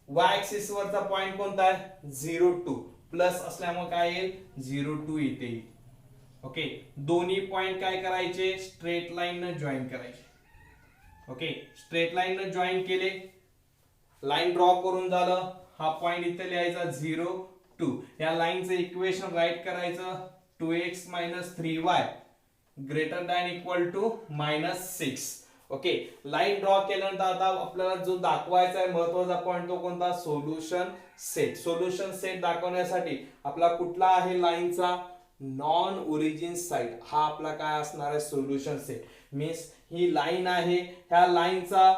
A: वाय ऍक्सिस वरचा पॉइंट कोणता आहे, 0 2. प्लस असल्यामुळे काय येईल, 0 2 इथे येईल. ओके, दोन्ही पॉइंट काय करायचे, स्ट्रेट लाईन न जॉईन करायचे. ओके, स्ट्रेट लाईन न जॉईन केले, लाईन ड्रॉ करून झालं, हा पॉइंट इथे लिहायचा 0 2. या लाईनचं इक्वेशन राईट करायचं, 2x - 3y greater than equal to -6. Okay, line draw केल्यानंतर आता आपल्याला जो दाखवायचा आहे महत्वाचा पॉइंट तो कोणता, सोल्युशन सेट. सोल्युशन सेट दाखवण्यासाठी आपला कुठला आहे लाईनचा, नॉन ओरिजिन साइड हा आपला काय असणार आहे, solution set. Means he line आहे, ह्या लाईनचा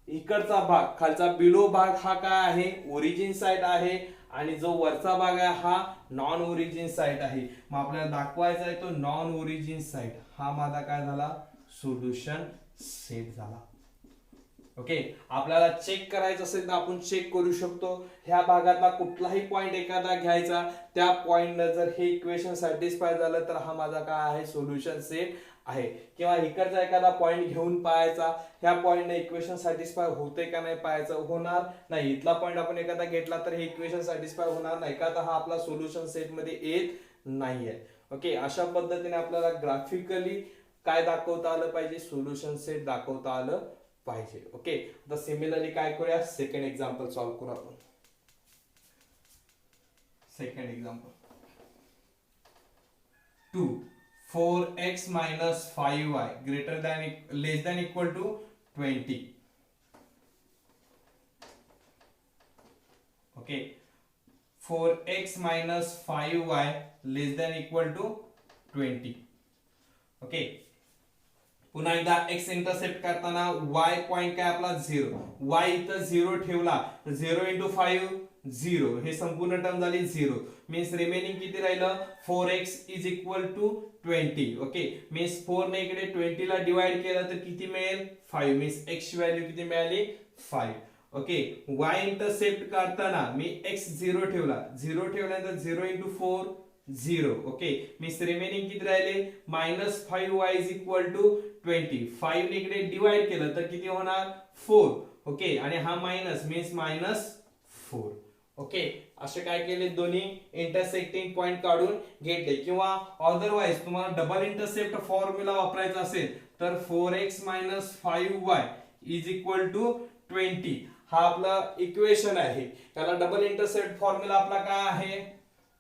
A: इकडचा भाग, खालचा बिलो भाग हा काय आहे, ओरिजिन साइड आहे, आणि जो वरचा भाग आहे हा नॉन ओरिजिन साइड आहे. मग आपल्याला दाखवायचा आहे तो नॉन ओरिजिन साइड हा माझा काय झाला, सोल्युशन सेट झाला. ओके, आपल्याला चेक करायचं असेल तर आपण चेक करू शकतो. ह्या भागातला कुठलाही पॉइंट एखादा घ्यायचा, त्या पॉइंटनं जर हे इक्वेशन सॅटिस्फाय झालं तर हा माझा काय आहे, सोल्युशन सेट आहे. किंवा इकडचा एखादा पॉइंट घेऊन पाहायचा, ह्या पॉइंटने इक्वेशन सॅटिस्फाय होते का नाही पाहायचं, होणार नाही. इथला पॉइंट आपण एखादा घेतला तर हे इक्वेशन सॅटिस्फाय होणार नाही का, तर हा आपला सोल्युशन सेट मध्ये येत नाहीये. ओके, अशा पद्धतीने आपल्याला ग्राफिकली काय दाखवता आलं पाहिजे, सोल्युशन सेट दाखवता आलं पाहिजे. ओके, आता सिमिलरली काय करूया, सेकंड एक्झाम्पल सॉल्व्ह करू आपण. Second example 2 4x minus 5y greater than less than equal to 20. Okay, 4x minus 5y less than equal to 20. Okay, पुन्हा एकदा x इंटरसेप्ट करताना y पॉइंट काय आपला 0, y इथं 0 ठेवला तर 0 into 5 0, हे संपूर्ण टर्म झाली 0. मीन्स रिमेनिंग किती राहिलं, 4x is equal to 20. Okay, means 4 ने इकडे 20 ला डिवाइड केलं तर किती मिळेल, 5. मीन्स x ची व्हॅल्यू किती मिळाली, 5. ओके, y इंटरसेप्ट करताना मी x 0 ठेवला, 0 ठेवल्यानंतर 0 into 4 0. ओके, मीन्स रिमेनिंग किती राहिले, -5y इज इक्वल टू 20. 5 ने इकडे डिवाइड केलं तर किती होणार, 4. ओके, आणि हा मायनस मीन्स -4. ओके, असे काय केले, दोन्ही इंटरसेक्टिंग पॉइंट काढून घेतले. किंवा अदरवाइज तुम्हाला डबल इंटरसेप्ट फॉर्म्युला वापरायचा असेल तर 4x minus 5y is equal to 20 हा आपला इक्वेशन आहे. त्याला डबल इंटरसेप्ट फॉर्म्युला आपला काय आहे,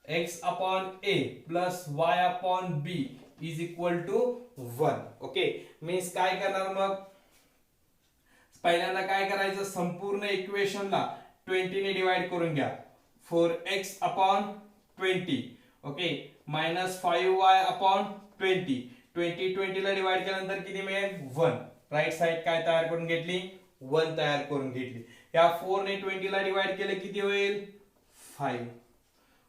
A: x upon a plus y upon b is equal to 1. Okay, means काय करणार मग, पहिल्यांदा काय करायचं, संपूर्ण इक्वेशनला 20 ने डिवाइड करून घ्या. 4x upon 20. Okay, minus 5y upon 20. 20 ला डिवाइड केल्यानंतर किती मिळेल, 1. राईट साइड काय तयार करून घेतली, 1 तयार करून घेतली. या 4 ने 20 ला डिवाइड केले किती होईल, 5.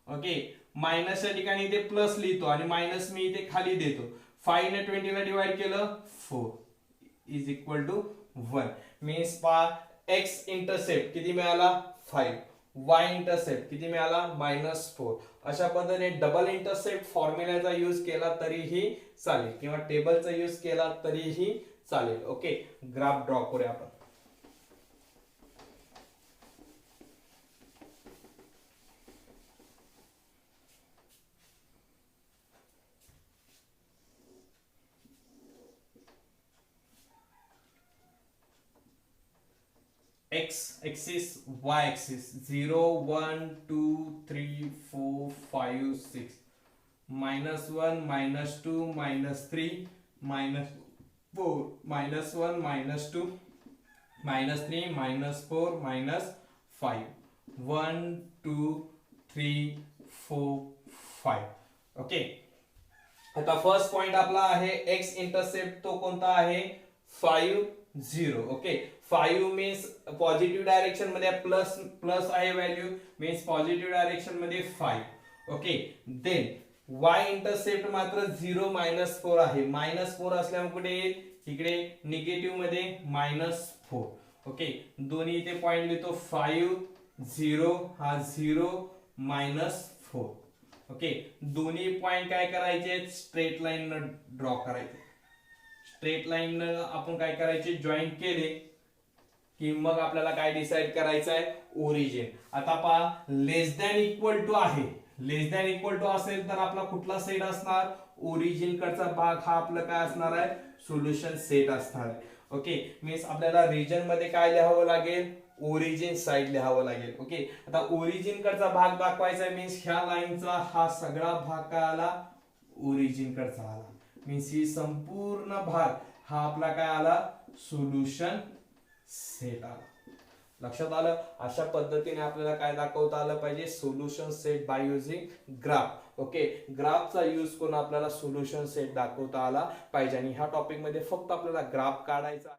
A: ओके, मायनसच्या ठिकाणी इथे प्लस लिहितो आणि मायनस मी इथे खाली देतो. 5 ने 20 ला डिवाइड केलं 4 इज इक्वल टू 1. मीन्स पा x इंटरसेप्ट किती मिळाला, 5. y इंटरसेप्ट किती मिळाला, -4. अशा पद्धतीने डबल इंटरसेप्ट फॉर्म्युलाचा यूज केला तरीही चालेल किंवा टेबलचा यूज केला तरीही चालेल. ओके, ग्राफ ड्रॉ करूया आपण. x axis, y axis 0 1 2 3 4 5 6, -1 -2 -3 -4 -1 -2 -3 -4 -5 1 2 3 4 5. Okay, आता फर्स्ट पॉइंट आपला आहे x इंटरसेप्ट, तो कोणता आहे, 5 0. ओके, 5 मीन्स पॉझिटिव्ह डायरेक्शन मध्ये प्लस प्लस आहे व्हॅल्यू, मीन्स पॉझिटिव्ह डायरेक्शन मध्ये 5. ओके, देन y इंटरसेप्ट मात्र 0 -4 आहे. -4 असल्यामुळे कुठे येईल, इकडे निगेटिव्ह मध्ये -4. ओके, दोन्ही इथे पॉइंट लिहितो, 5 0 हा 0 -4. ओके, दोन्ही पॉइंट काय करायचे, स्ट्रेट लाईन ड्रॉ करायचे. स्ट्रेट लाईन आपण काय करायचे, जॉईंट केले की मग आपल्याला काय डिसाइड करायचं आहे, ओरिजिन. आता पहा, लेस दॅन इक्वल टू आहे, लेस दॅन इक्वल टू असेल तर आपला कुठला सेट असणार, ओरिजिन कडचा भाग हा आपला काय असणार आहे, सोल्युशन सेट असणार आहे. ओके, मीन्स आपल्याला रिजन मध्ये काय लिहावं लागेल, ओरिजिन साइड लिहावं लागेल. ओके, आता ओरिजिन कडचा भाग दाखवायचा आहे, मीन्स ह्या लाईनचा हा सगळा भाग काय आला, ओरिजिन कडचा आला. मीन्स ही संपूर्ण भाग हा आपला काय आला, सोल्युशन सेट आला. लक्षात आलं, अशा पद्धतीने आपल्याला काय दाखवता आलं पाहिजे, solution set by using graph. Okay, ग्राफचा use करून आपल्याला सोल्युशन सेट दाखवता आला पाहिजे. आणि ह्या टॉपिक मध्ये फक्त आपल्याला ग्राफ काढायचा.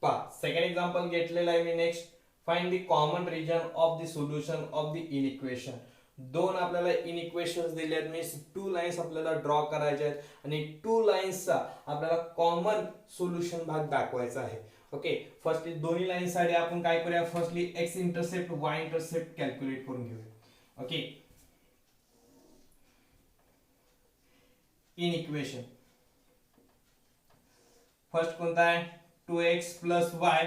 A: पहा, सेकंड एक्झाम्पल घेतलेला आहे मी. Next, find the common region of the solution of the equation. दोन आपल्याला इनइक्वेशन्स दिले आहेत, मीन्स टू लाईन्स आपल्याला ड्रॉ करायच्या आहेत आणि टू लाईन्सचा आपल्याला कॉमन सोल्युशन भाग दाखवायचा आहे. ओके, फर्स्टली दोन्ही लाईन साठी आपण काय करूया, firstly x intercept y intercept calculate करून घेऊया. ओके, इन इक्वेशन फर्स्ट कोणता आहे, 2x plus y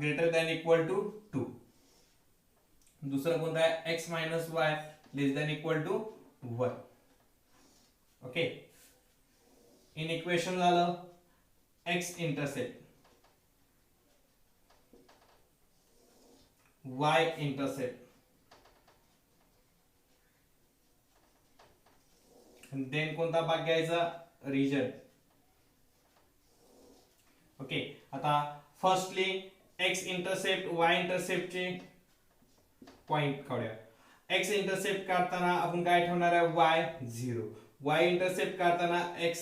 A: greater than equal to 2. दुसरं कोणता आहे, x minus y less than equal to 1. Okay, inequation झालं x intercept y intercept then कोणता भाग घ्यायचा, रिजन. ओके, आता firstly x intercept y intercept चे पॉइंट काढूया. x इंटरसेप्ट काढताना आपण काय ठेवणार आहे, y 0. y इंटरसेप्ट काढताना x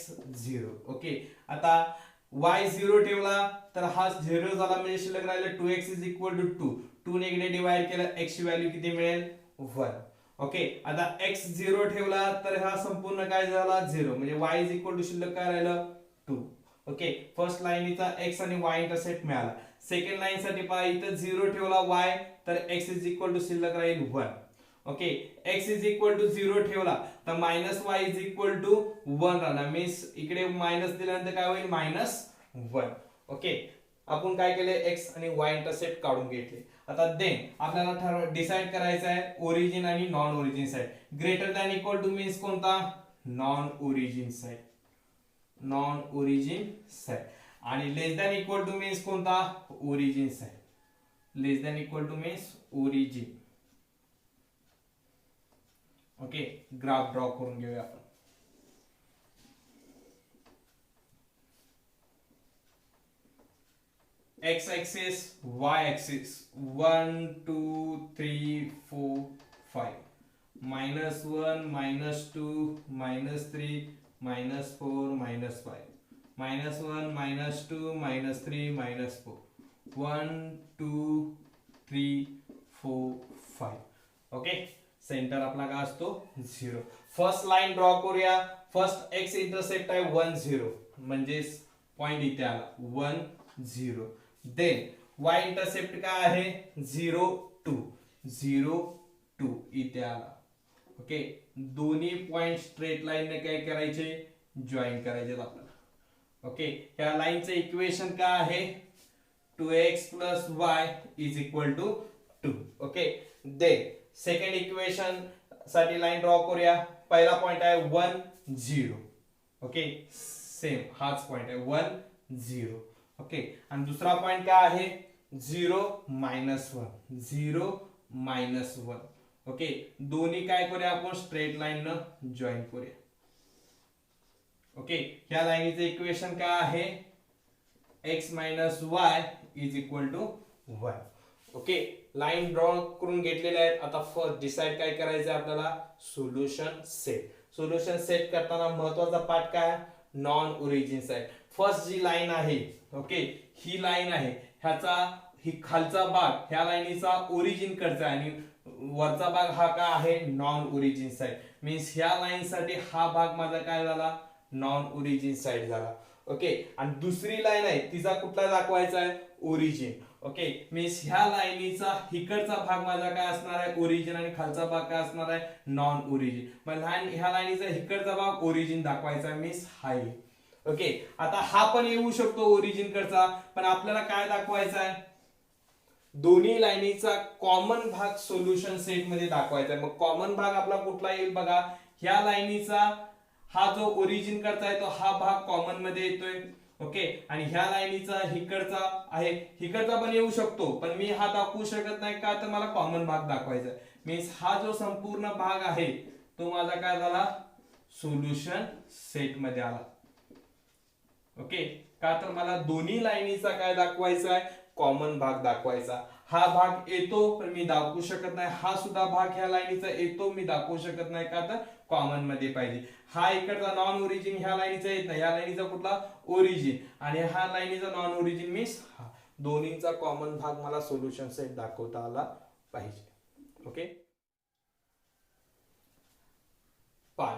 A: 0. ओके, आता y 0 ठेवला तर हा 0 झाला म्हणजे शिल्लक राहिलं 2x इज इक्वल टू 2. 2 ने इकडे डिवाइड केलं, x ची व्हॅल्यू किती मिळेल, 1. ओके, आता x 0 ठेवला तर हा संपूर्ण काय झाला 0, म्हणजे y इज इक्वल टू शिल्लक काय राहिलं 2. ओके, फर्स्ट लाईनीचा x आणि y इंटरसेप्ट मिळाला. सेकंड लाईन साठी पहा, इथं 0 ठेवला y तर x इज इक्वल टू शिल्लक राहील 1. Okay, x is equal to 0 ठेवला तर minus y is equal to 1 राहणार, मीन्स इकडे मायनस दिल्यानंतर काय होईल, -1. ओके, आपण काय केले, x आणि y इंटरसेप्ट काढून घेतले. आता देन आपल्याला डिसाइड करायचं आहे ओरिजिन आणि non origin side. Greater than equal to means कोणता, non origin side. Non origin side आणि less than equal to means कोणता, origin side. Less than equal to means origin. Okay, graph draw करून घेऊया आपण. x axis, y axis 1 2 3 4 5 -1 -2 -3 -4 -5 -1 -2 -3 -4 1 2 3 4 5. Okay, centre आपला काय असतो 0. First line draw करूया. First x intercept आहे 1 0 म्हणजे पॉइंट इथे आला 1 0. देन y इंटरसेप्ट काय आहे 0 2 0 2 इथे आला. ओके, दोन्ही पॉइंट स्ट्रेट लाईन ने काय करायचे, जॉईन करायचे आपल्याला. ओके, या लाईनचे इक्वेशन काय आहे, 2x plus y is equal to 2. Okay, then second equation साठी लाईन ड्रॉ करूया. पहिला पॉइंट आहे 1 0. ओके, सेम हाच पॉइंट आहे 1 0. ओके, आणि दुसरा पॉइंट काय आहे 0 -1 0 -1. ओके, दोन्ही काय करूया आपण स्ट्रेट लाईन न जॉईन करूया. ओके, ह्या लाईनीचे इक्वेशन काय आहे, x y is equal to 1. Okay, line draw करून घेतलेले आहेत. आता फर्स्ट डिसाइड काय करायचं आहे आपल्याला, सोल्युशन सेट. सोल्युशन सेट करताना महत्वाचा पार्ट काय, नॉन ओरिजिन साइड. फर्स्ट जी लाईन आहे, ओके, ही लाईन आहे, ह्याचा ही खालचा भाग ह्या लाईनीचा ओरिजिन कडचा आणि वरचा भाग हा काय आहे, नॉन ओरिजिन साइड. मीन्स ह्या लाईन साठी हा भाग माझा काय झाला, नॉन ओरिजिन साइड झाला. ओके, आणि दुसरी लाईन आहे तिचा कुठला दाखवायचा आहे, ओरिजिन. ओके, मीन्स ह्या लाईनीचा इकडचा भाग माझा काय असणार आहे, ओरिजिन, आणि खालचा भाग काय असणार आहे, नॉन ओरिजिन. मग ह्या लाईनीचा इकडचा भाग ओरिजिन दाखवायचा आहे, मीन्स हाय. ओके, आता हा पण येऊ शकतो ओरिजिन कडचा, पण आपल्याला काय दाखवायचा आहे, दोन्ही लाईनीचा कॉमन भाग सोल्युशन सेट मध्ये दाखवायचा आहे. मग कॉमन भाग आपला कुठला येईल बघा, ह्या लाईनीचा हा जो ओरिजिन कडचा आहे तो हा भाग कॉमन मध्ये येतोय. ओके, आणि ह्या लाईनीचा हिकडचा आहे, हिकडचा पण येऊ शकतो, पण मी हा दाखवू शकत नाही का, तर मला कॉमन भाग दाखवायचा आहे. मीन्स हा जो संपूर्ण भाग आहे तो माझा काय झाला, सोल्युशन सेट मध्ये आला. ओके, का तर मला दोन्ही लाईनीचा काय दाखवायचा आहे, कॉमन भाग दाखवायचा. हा भाग येतो पण मी दाखवू शकत नाही, हा सुद्धा भाग ह्या लाईनीचा येतो, मी दाखवू शकत नाही का तर कॉमन मध्ये पाहिजे. हा इकडचा नॉन ओरिजिन ह्या लाईनीचा येत नाही, ह्या लाईनीचा कुठला ओरिजिन, आणि हा लाईनीचा नॉन ओरिजिन मीन्स हा दोन्हीचा कॉमन भाग मला सोल्युशन सेट दाखवता आला पाहिजे. ओके,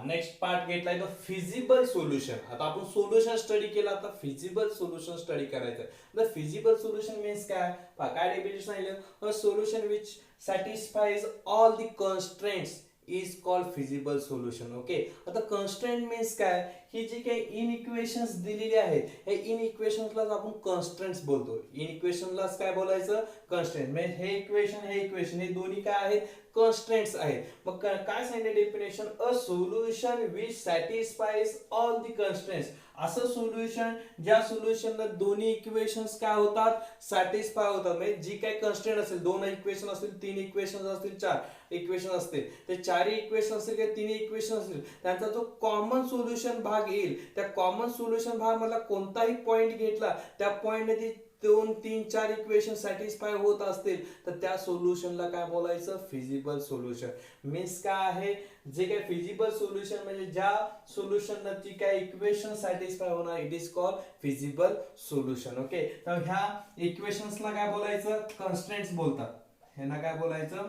A: नेक्स्ट पार्ट घेतलाय द फिजिबल सोल्युशन. आता आपण सोल्युशन स्टडी केला, आता फिजिबल सोल्युशन स्टडी करायचं. द फिजिबल सोल्युशन मीन्स काय, काय डेफिनेशन आहे, a solution which satisfies all the constraints is called feasible solution. Okay, आता कन्स्ट्रेंट मीन्स काय, ही जी काही इन इक्वेशन्स दिलेली आहेत, हे इन इक्वेशन्सलाच आपण कन्स्ट्रेंट्स बोलतो. इन इक्वेशनलाच काय बोलायचं, कन्स्ट्रेंट. म्हणजे हे इक्वेशन हे दोन्ही काय आहेत, कन्स्ट्रेंट्स आहेत. मग काय सांगितलं definition, a solution which satisfies all the constraints. असं सोल्युशन ज्या सोल्युशनला दोन्ही इक्वेशन्स काय होतात, सॅटिस्फाय होतात. म्हणजे जी काही कन्स्ट्रेंट असेल, 2 इक्वेशन असतील, 3 इक्वेशन असतील, 4 इक्वेशन असतील, ते 4 इक्वेशन असतील किंवा 3 इक्वेशन असतील, त्यांचा जो कॉमन सोल्युशन भाग येईल, त्या कॉमन सोल्युशन भाग मधला कोणताही पॉइंट घेतला, त्या पॉइंट मध्ये 2, 3, 4 इक्वेशन सॅटिस्फाय होत असतील, तर त्या सोल्युशनला काय बोलायचं, फिजिबल सोल्युशन. मीन्स काय आहे, जे काही फिजिबल सोल्युशन म्हणजे ज्या सोल्युशनला जी काही इक्वेशन सॅटिस्फाय होणार, it is called feasible solution. Okay, तर ह्या इक्वेशन्सला काय बोलायचं, कन्स्ट्रेंट्स बोलतात. ह्यांना काय बोलायचं,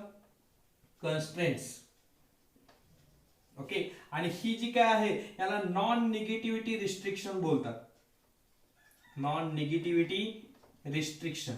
A: कन्स्ट्रेंट्स. ओके, आणि ही जी काय आहे, याला नॉन निगेटिव्हिटी रिस्ट्रिक्शन बोलतात. Non negativity restriction.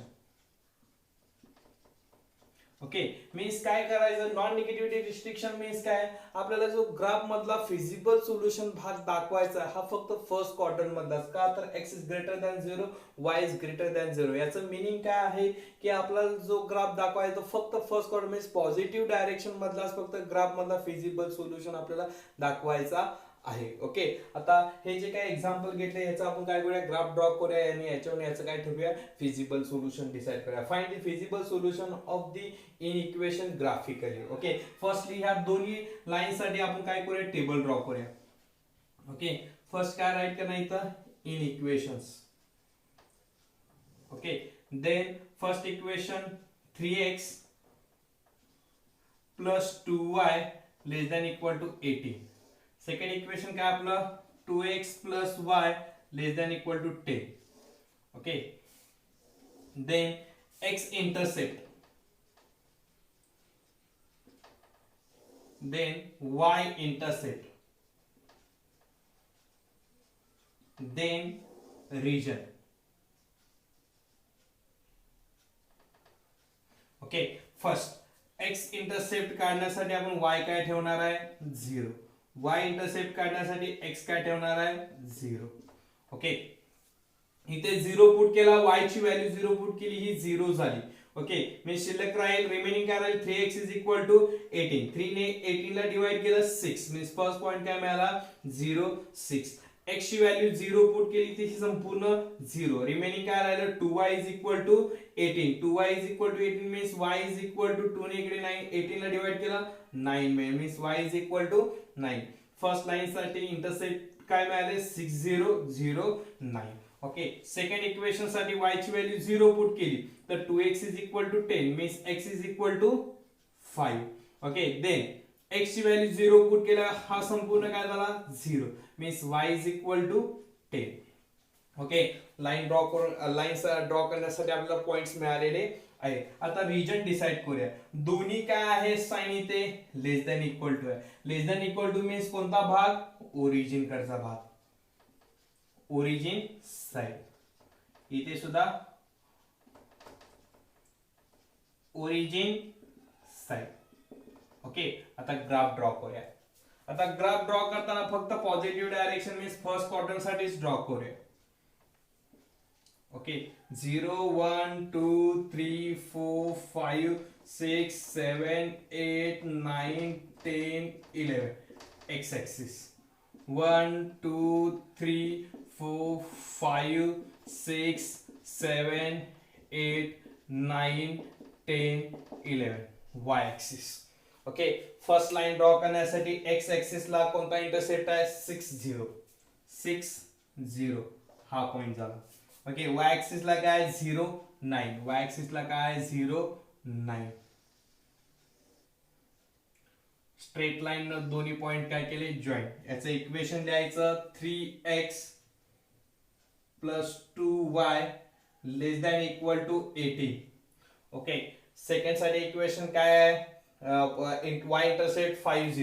A: Okay, means काय करायचं, नॉन निगेटिव्हिटी रिस्ट्रिक्शन मीन्स काय, आपल्याला जो ग्राफ मधला फिजिबल सोल्युशन भाग दाखवायचा हा फक्त फर्स्ट क्वाड्रंट मधलाच. का तर x is greater than 0, y is greater than 0. याचं मिनिंग काय आहे की आपल्याला जो ग्राफ दाखवायचा फक्त first quadrant means positive direction मधलाच फक्त ग्राफ मधला फिजिबल सोल्युशन आपल्याला दाखवायचा आहे. ओके, आता हे जे काही एक्झाम्पल घेतले याचा आपण काय करूया, ग्राफ ड्रॉ करूया आणि याच्यावर याचं काय ठेवूया, फिजिबल सोल्युशन डिसाइड करूया. Find the feasible solution of the inequation graphically. Okay, firstly ह्या दोन्ही लाईन साठी आपण काय करूया, टेबल ड्रॉ करूया. ओके, फर्स्ट काय राईट करणार इथं, inequations. Okay, then first equation 3x plus 2y less than equal to 18. Second equation काय आपलं, 2x plus y less than equal to 10. Okay, then x intercept, then y intercept, then region. Okay, first x intercept काढण्यासाठी आपण y काय ठेवणार आहे, 0. y intercept काढण्यासाठी x काय ठेवणार आहे, 0. ओके, इथे 0 पुट केला, y ची व्हॅल्यू 0 पुट केली, ही 0 झाली. ओके, मी शिल्लक राहील, रिमेनिंग काय राहील, 3x इज इक्वल टू 18. 3 ने 18 ला डिवाइड केलं 6, मीन्स फर्स्ट पॉइंट काय मिळाला, 0, 6. x ची व्हॅल्यू 0 पुट केली, ती संपूर्ण 0. रिमेनिंग काय राहिलं, 2y is equal to 18. 2y is equal to 18 means y is equal to 2 ने इकडे 9, 18 ला डिवाइड केलं 9 मिळेल, means y is equal to 9. First line साठी इंटरसेप्ट काय मिळाले, 6 0 0 9. ओके, सेकंड इक्वेशन साठी y ची व्हॅल्यू 0 पुट केली, तर 2x is equal to 10 means x is equal to 5. Okay, then x ची व्हॅल्यू 0 पुट केला, हा संपूर्ण काय झाला, 0 means y is equal to 10. Okay, line draw करून, लाईन्स ड्रॉ करण्यासाठी आपल्याला पॉइंट्स मिळालेले आहे. आता रिजन डिसाइड करूया. दोन्ही काय आहे, साइन इथे लेस दॅन इक्वल टू आहे. लेस दॅन इक्वल टू मीन्स कोणता भाग, ओरिजिन कडचा भाग, ओरिजिन साइड. इथे सुद्धा ओरिजिन साइड. ओके, आता ग्राफ ड्रॉ करूया. आता ग्राफ ड्रॉ करताना फक्त positive direction means first quadrant साठीच ड्रॉ करूया. Okay, 0 1 2 3 4 5 6 7 8 9 10 11. x axis 1 2 3 4 5 6 7 8 9 10 11. y axis. Okay, first line draw करण्यासाठी x ऍक्सिस ला कोणता इंटरसेप्ट आहे, 6 0 6 0 हा पॉइंट झाला. ओके, y ऍक्सिस ला काय 0 9, y ऍक्सिस ला काय 0 9. स्ट्रेट लाइन न दोन्ही पॉइंट काय केले, जॉईन. याचं इक्वेशन द्यायचं 3x plus 2y less than equal to 18. Okay, second साठी इक्वेशन काय आहे, y intercept 5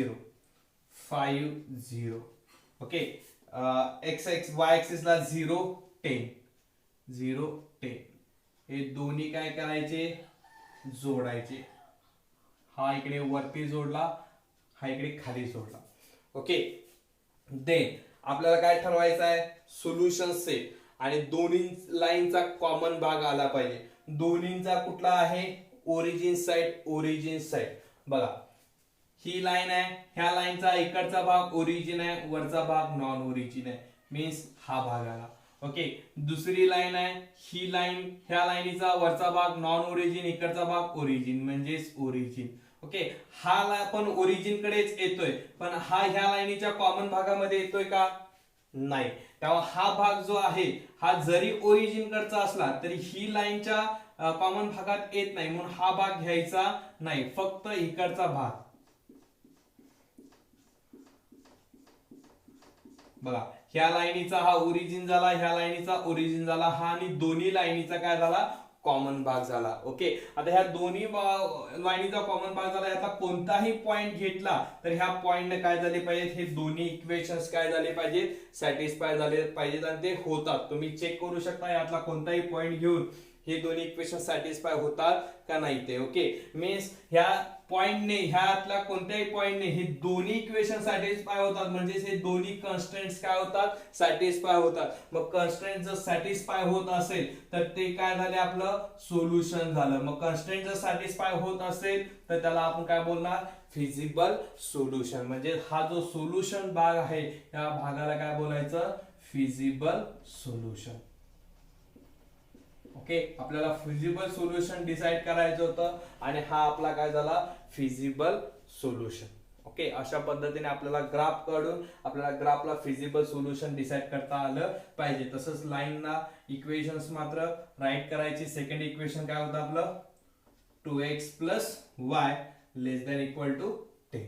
A: 0 okay. y axis ला 0 10 हे दोन्ही काय करायचे, जोडायचे. हा इकडे वरती जोडला, हा इकडे खाली जोडला. ओके. देन आपल्याला काय ठरवायचं आहे, सोल्युशन सेट. आणि दोन्ही लाईनचा कॉमन भाग आला पाहिजे. दोन्हींचा कुठला आहे, ओरिजिन साइड. बघा ही लाईन आहे, ह्या लाईनचा इकडचा भाग ओरिजिन आहे, वरचा भाग नॉन ओरिजिन आहे, मीन्स हा भाग आला. ओके. दुसरी लाईन आहे, ही लाईन, ह्या लाईनीचा वरचा भाग नॉन ओरिजिन, इकडचा भाग ओरिजिन म्हणजेच ओरिजिन. ओके. हा पण ओरिजिन कडेच येतोय, पण हा ह्या लाईनीच्या कॉमन भागामध्ये येतोय का, नाही. तेव्हा हा भाग जो आहे हा जरी ओरिजिन कडचा असला तरी ही लाईनच्या कॉमन भागात येत नाही, म्हणून हा भाग घ्यायचा नाही, फक्त इकडचा भाग. बघा ह्या लाईनीचा हा ओरिजिन झाला, ह्या लाईनीचा ओरिजिन झाला, हा आणि दोन्ही लाईनीचा काय झाला, कॉमन भाग झाला. ओके. आता ह्या दोन्ही लाईनीचा कॉमन भाग झाला, याचा कोणताही पॉइंट घेतला तर ह्या पॉइंटने काय झाले पाहिजेत, हे दोन्ही इक्वेशन्स काय झाले पाहिजेत, सॅटिस्फाय झाले पाहिजेत, आणि ते होतात. तुम्ही चेक करू शकता यातला कोणताही पॉइंट घेऊन हे दोन्ही इक्वेशन सॅटिस्फाय होतात का नाही ते. ओके. मीन्स ह्या पॉइंटने, ह्यातल्या कोणत्याही पॉइंटने हे दोन्ही इक्वेशन सॅटिस्फाय होतात, म्हणजे हे दोन्ही कन्स्ट्रेंट्स काय होतात, सॅटिस्फाय होतात. मग कन्स्ट्रेंट जर सॅटिस्फाय होत असेल तर ते काय झाले, आपलं सोल्युशन झालं. मग कन्स्ट्रेंट जर सॅटिस्फाय होत असेल तर त्याला आपण काय बोलणार, फिजिबल सोल्युशन. म्हणजे हा जो सोल्युशन भाग आहे या भागाला काय बोलायचं, फिजिबल सोल्युशन. ओके. आपल्याला फिजिबल सोल्युशन डिसाइड करायचं होतं आणि हा आपला काय झाला, फिजिबल सोल्युशन. ओके. अशा पद्धतीने आपल्याला ग्राफ काढून आपल्याला ग्राफला फिजिबल सोल्युशन डिसाइड करता आलं पाहिजे. तसंच लाईनला इक्वेशन्स मात्र राईट करायची. सेकंड इक्वेशन काय होतं आपलं, 2x + y ≤ 10.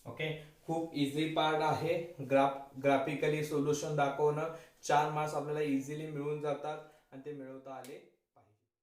A: ओके. खूप इझी पार्ट आहे. ग्राफिकली सोल्युशन दाखवणं. 4 मार्क्स आपल्याला इझिली मिळून जातात आणि ते मिळवता आले